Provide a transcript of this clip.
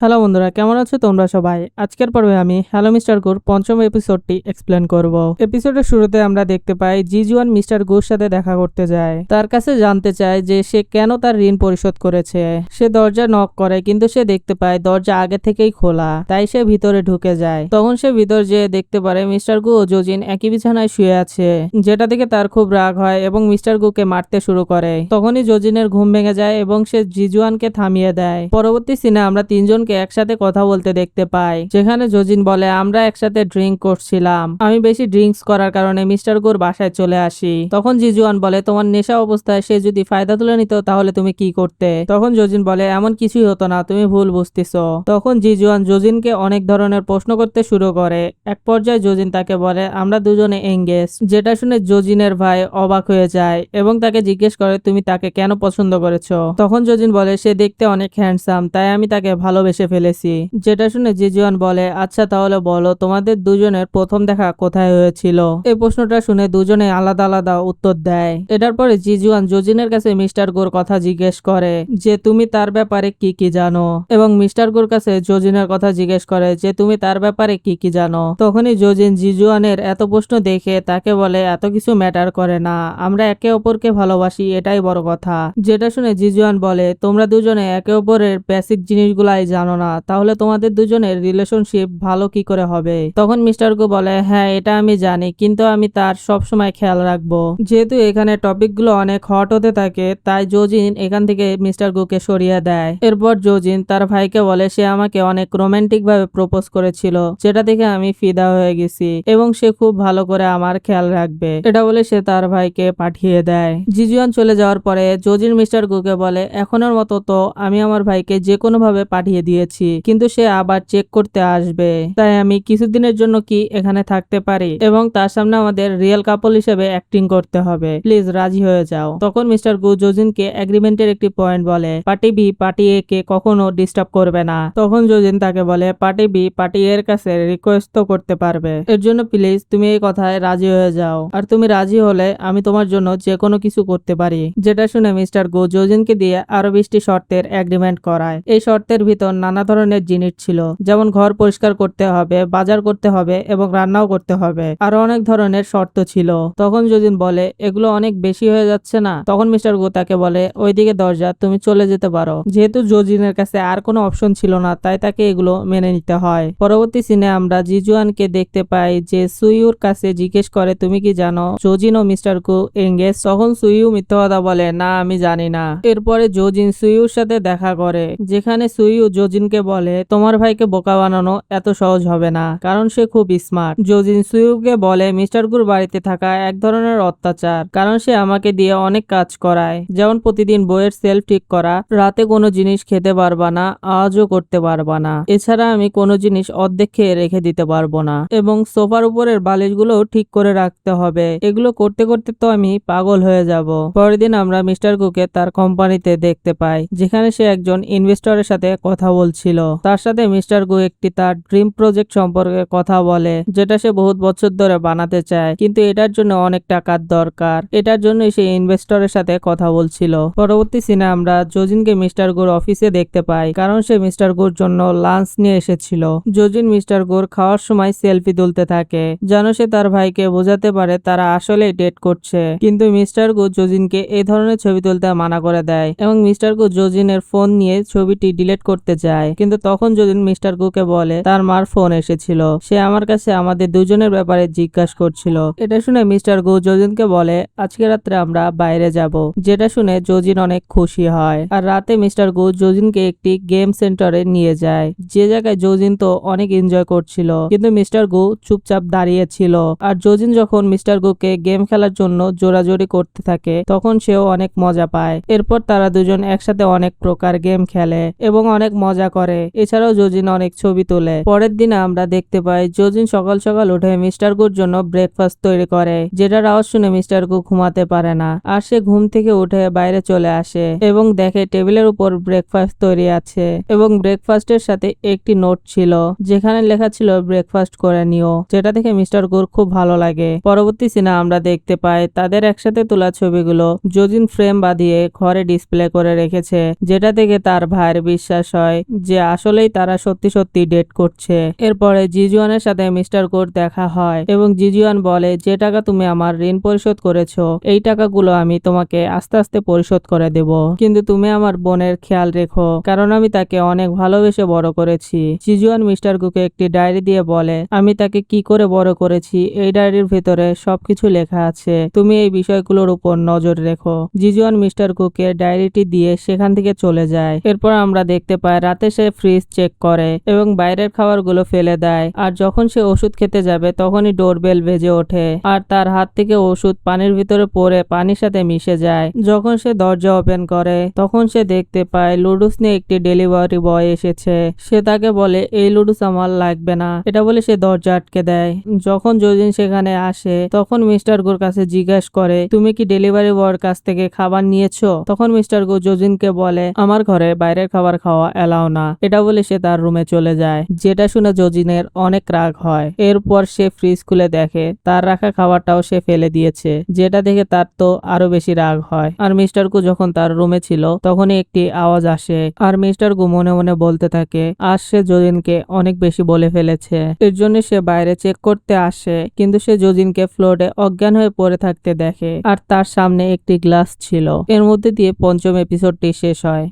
Hello বন্ধুরা, কেমন আছো তোমরা সবাই? আজকের পর্বে আমি হ্যালো মিস্টার গুর পঞ্চম এপিসোডটি এক্সপ্লেন করব। এপিসোডের শুরুতে আমরা দেখতে পাই জিজুয়ান মিস্টার গুর সাথে দেখা করতে যায়। তার কাছে জানতে চায় যে সে কেন তার ঋণ পরিশোধ করেছে। সে দরজা নক করে কিন্তু সে দেখতে পায় দরজা আগে থেকেই খোলা, তাই সে ভিতরে ঢুকে যায়। তখন সে ভিতর যেয়ে দেখতে পারে মিস্টার গু ও জোজিন একই বিছানায় শুয়ে আছে, যেটা দেখে তার খুব রাগ হয় এবং মিস্টার গুকে মারতে শুরু করে। তখনই জোজিনের ঘুম ভেঙে যায় এবং সে জিজুয়ানকে থামিয়ে দেয়। পরবর্তী সিনে আমরা তিনজন একসাথে কথা বলতে দেখতে পাই, যেখানে জোজিন বলে আমরা একসাথে ড্রিঙ্ক করছিলাম, আমি বেশি ড্রিঙ্কস করার কারণে মিস্টার গুর বাসায় চলে আসি। তখন জিজুয়ান বলে তোমার নেশা অবস্থায় সে যদি ফায়দা তুলে নিত তাহলে তুমি কি করতে? তখন জোজিন বলে এমন কিছুই হতো না, তুমি ভুল বুঝতেছো। তখন জিজুয়ান জোজিনকে অনেক ধরনের প্রশ্ন করতে শুরু করে। এক পর্যায়ে জোজিন তাকে বলে আমরা দুজনে এঙ্গেজ, যেটা শুনে জোজিনের ভাই অবাক হয়ে যায় এবং তাকে জিজ্ঞেস করে তুমি তাকে কেন পছন্দ করেছো? তখন জোজিন বলে সে দেখতে অনেক হ্যান্ডসাম, তাই আমি তাকে ভালোবেসে ফেলেছি। যেটা শুনে জিজুয়ান বলে আচ্ছা তাহলে বলো তোমাদের দুজনের প্রথম দেখা কোথায় হয়েছিল? এই প্রশ্নটা শুনে দুজনে আলাদা আলাদা উত্তর দেয়। এটার পরে জিজুয়ান জোজিনের কাছে মিস্টার গোর কথা জিজ্ঞেস করে যে তুমি তার ব্যাপারে কি কি জানো, এবং মিস্টার গোর কাছে জোজিনের কথা জিজ্ঞেস করে যে তুমি তার ব্যাপারে কি কি জানো। তখনই জোজিন জিজুয়ানের এত প্রশ্ন দেখে তাকে বলে এত কিছু ম্যাটার করে না, আমরা একে অপরকে ভালোবাসি, এটাই বড় কথা। যেটা শুনে জিজুয়ান বলে তোমরা দুজনে একে অপরের বেসিক জিনিসগুলাই জানো না, তাহলে তোমাদের দুজনের রিলেশনশিপ ভালো কি করে হবে? তখন মিস্টার গো বলে হ্যাঁ এটা আমি জানি, কিন্তু আমি তার সব সময় খেয়াল রাখবো। যেহেতু এখানে টপিকগুলো অনেক হট হতে থাকে, তাই জোজিন এখান থেকে মিস্টার গোকে সরিয়ে দেয়। এরপর জোজিন তার ভাইকে বলে সে আমাকে অনেক রোমান্টিক ভাবে প্রপোজ করেছিল, যেটা দেখে আমি ফিদা হয়ে গেছি এবং সে খুব ভালো করে আমার খেয়াল রাখবে, এটা বলে সে তার ভাইকে পাঠিয়ে দেয়। জিজুয়ান চলে যাওয়ার পরে জোজিন মিস্টার গোকে বলে এখনের মতো তো আমি আমার ভাইকে যে কোনো ভাবে পাঠিয়ে দিয়েছি, কিন্তু সে আবার চেক করতে আসবে, তাই আমি কিছুদিনের জন্য কি এখানে থাকতে পারি এবং তার সামনে আমাদের রিয়েল কাপল হিসেবে অ্যাক্টিং করতে হবে, প্লিজ রাজি হয়ে যাও। তখন মিস্টার গু জোজিনকে এগ্রিমেন্টের একটি পয়েন্ট বলে পার্টি বি পার্টি এ কে কখনো ডিস্টার্ব করবে না। তখন জোজিন তাকে বলে পার্টি বি পার্টি এর কাছে রিকোয়েস্ট তো করতে পারবে, এর জন্য প্লিজ তুমি এই কথায় রাজি হয়ে যাও, আর তুমি রাজি হলে আমি তোমার জন্য যে কোনো কিছু করতে পারি। যেটা শুনে মিস্টার গু জোজিনকে দিয়ে আরো 20টি শর্তের এগ্রিমেন্ট করায়। এই শর্তের ভিতর নানা ধরনের জিনিস ছিল, যেমন ঘর পরিষ্কার করতে হবে, বাজার করতে হবে এবং রান্নাও করতে হবে। আরো অনেক ধরনের শর্ত ছিল। তখন জোজিন বলে এগুলো অনেক বেশি হয়ে যাচ্ছে না? তখন মিস্টার গো তাকে বলে ওইদিকে দরজা, তুমি চলে যেতে পারো। যেহেতু জোজিনের কাছে আর কোনো অপশন ছিল না, তাই তাকে এগুলো মেনে নিতে হয়। পরবর্তী সিনে আমরা জিজুয়ানকে দেখতে পাই যে সুইউর কাছে জিজ্ঞেস করে তুমি কি জানো জোজিন ও মিস্টার গো এঙ্গেজ? তখন সুইউ মিথ্যা কথা বলে না আমি জানি না। এরপরে জোজিন সুইউর সাথে দেখা করে, যেখানে সুইউ জোজিনকে বলে তোমার ভাইকে বোকা বানানো এত সহজ হবে না, কারণ সে খুব স্মার্ট। জোজিন সুইউকে বলে মিস্টার গুর বাড়িতে থাকা এক ধরনের অত্যাচার, কারণ সে আমাকে দিয়ে অনেক কাজ করায়, যেমন প্রতিদিন বইয়ের সেলফ ঠিক করা, রাতে কোনো জিনিস খেতে পারবা না, আওয়াজও করতে পারবা না, এছাড়া আমি কোনো জিনিস অর্ধেক খেয়ে রেখে দিতে পারবো না, এবং সোফার উপরের বালিশগুলো ঠিক করে রাখতে হবে। এগুলো করতে করতে তো আমি পাগল হয়ে যাব। পরের দিন আমরা মিস্টার গুকে তার কোম্পানিতে দেখতে পাই, যেখানে সে একজন ইনভেস্টরের সাথে কথা বলছিল। তার সাথে মিস্টার গু একটি তার ড্রিম প্রজেক্ট সম্পর্কে কথা বলে, যেটা সে বহুত বছর ধরে বানাতে চায়, কিন্তু এটার জন্য অনেক টাকার দরকার। এটার জন্যই সে ইনভেস্টরের সাথে কথা বলছিল। পরবর্তী সিনে আমরা জোজিনকে মিস্টার গুর অফিসে দেখতে পাই, কারণ সে মিস্টার গুর জন্য লাঞ্চ নিয়ে এসেছিল। জোজিন মিস্টার গুর খাওয়ার সময় সেলফি তুলতে থাকে, যেন সে তার ভাইকে বোঝাতে পারে তারা আসলে ডেট করছে, কিন্তু মিস্টার গু জোজিনকে এই ধরনের ছবি তুলতে মানা করে দেয় এবং মিস্টার গু জোজিনের ফোন নিয়ে ছবিটি ডিলিট করতে যায়। কিন্তু তখন জোজিন মিস্টার গুকে বলে তার মার ফোন এসেছিল, সে আমার কাছে আমাদের দুজনের ব্যাপারে জিজ্ঞাসা করছিল। এটা শুনে মিস্টার গু জোজিনকে বলে আজকে রাত্রে আমরা বাইরে যাব, যেটা শুনে জোজিন অনেক খুশি হয়। আর রাতে মিস্টার গু জোজিনকে একটি গেম সেন্টারে নিয়ে যায়, যে জায়গায় জোজিন তো অনেক এনজয় করছিল, কিন্তু মিস্টার গু চুপচাপ দাঁড়িয়ে ছিল। আর জোজিন যখন মিস্টার গুকে গেম খেলার জন্য জোরাজোরি করতে থাকে, তখন সেও অনেক মজা পায়। এরপর তারা দুজন একসাথে অনেক প্রকার গেম খেলে এবং অনেক মজা করে। এছাড়াও জোজিন অনেক ছবি তোলে। পরের দিনে আমরা দেখতে পাই জোজিন সকাল সকাল উঠে মিস্টার গুর জন্য ব্রেকফাস্ট তৈরি করে, যেটার আওয়াজ শুনে মিস্টার গু ঘুমাতে পারে না, আর সে ঘুম থেকে উঠে বাইরে চলে আসে এবং দেখে টেবিলের উপর ব্রেকফাস্ট তৈরি আছে এবং ব্রেকফাস্টের সাথে একটি নোট ছিল, যেখানে লেখা ছিল ব্রেকফাস্ট করে নিও, যেটা দেখে মিস্টার গুর খুব ভালো লাগে। পরবর্তী সিনে আমরা দেখতে পাই তাদের একসাথে তোলা ছবিগুলো জোজিন ফ্রেম বাঁধিয়ে ঘরে ডিসপ্লে করে রেখেছে, যেটা থেকে তার ভাইয়ের বিশ্বাস হয় যে আসলেই তারা সত্যি সত্যি ডেট করছে। এরপরে জিজুয়ানের সাথে মিস্টার গোর দেখা হয় এবং জিজুয়ান বলে, যে টাকা তুমি আমার ঋণ পরিশোধ করেছো এই টাকাগুলো আমি তোমাকে আস্তে আস্তে পরিশোধ করে দেব, কিন্তু তুমি আমার বোনের খেয়াল রেখো, কারণ আমি তাকে অনেক ভালোবেসে বড় করেছি। জিজুয়ান মিস্টার গুকে একটি ডায়েরি দিয়ে বলে, আমি তাকে কি করে বড় করেছি এই ডায়েরির ভিতরে সবকিছু লেখা আছে, তুমি এই বিষয়গুলোর উপর নজর রেখো। জিজুয়ান মিস্টার কুকে ডায়েরিটি দিয়ে সেখান থেকে চলে যায়। এরপর আমরা দেখতে পাই রাতে সে ফ্রিজ চেক করে এবং বাইরের খাবারগুলো ফেলে দেয়, আর যখন সে ওষুধ খেতে যাবে তখনই ডোরবেল বেজে ওঠে আর তার হাত থেকে ওষুধ পানির ভিতরে পড়ে পানির সাথে মিশে যায়। যখন সে দরজা ওপেন করে তখন সে দেখতে পায় লুডুস নিয়ে একটি ডেলিভারি বয় এসেছে। সে তাকে বলে, এই লুডুস আমার লাগবে না, এটা বলে সে দরজা আটকে দেয়। যখন জজিন সেখানে আসে তখন মিস্টার গোর কাছে জিজ্ঞাসা করে, তুমি কি ডেলিভারি বয়ের কাছ থেকে খাবার নিয়েছো? তখন মিস্টার গো জজিনকে বলে, আমার ঘরে বাইরের খাবার খাওয়া এলাও না, এটা বলে সে তার রুমে চলে যায়। যেটা শুনে জজিনের অনেক রাগ হয়। এরপর সে ফ্রিজ খুলে দেখে তার রাখা খাবারটাও সে ফেলে দিয়েছে, যেটা দেখে তার তো আরো বেশি রাগ হয়। আর মিস্টার গু যখন তার রুমে ছিল তখনই একটি আওয়াজ আসে আর মিস্টার গু মনে মনে বলতে থাকে, আজ সে জজিনকে অনেক বেশি বলে ফেলেছে। এর জন্য সে বাইরে চেক করতে আসে, কিন্তু সে জজিনকে ফ্লোরে অজ্ঞান হয়ে পড়ে থাকতে দেখে আর তার সামনে একটি গ্লাস ছিল। এর মধ্যে দিয়ে পঞ্চম এপিসোডটি শেষ হয়।